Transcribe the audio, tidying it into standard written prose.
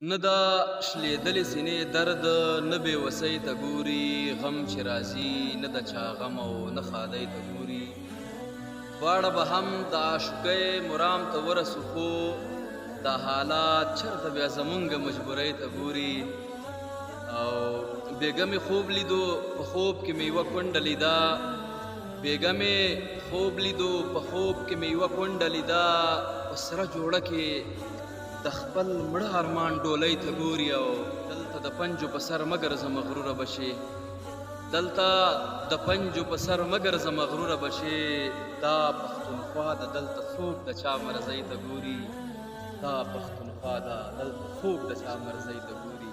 نه دا شلېدلې سینې درد نه بې وسۍ ته ګوري غم چې راځي نه د چا غم او نه ښادۍ ته ګوري دواړه به هم د عاشقۍ مرام ته ورسو خو دا حالات چرته بیا زمونږ مجبورۍ ته ګوري او بیګه مې خوب لیدو په خوب کې مې یوه کونډه لیدا بیګه مې خوب لیدو په خوب کې مې یوه کونډه لیدا په سره جوړه کې د خپل مړه ارمان ډولۍ ته ګوري او دلته د پنجو په سر مه ګرځه مغروره بشې دلته د پنجو په سر مه ګرځه مغروره بشې دا پښتونخوا ده دلته څوک د چا مرضۍ ته ګوري دا پښتونخوا ده دلته څوک د چا مرضۍ ته ګوري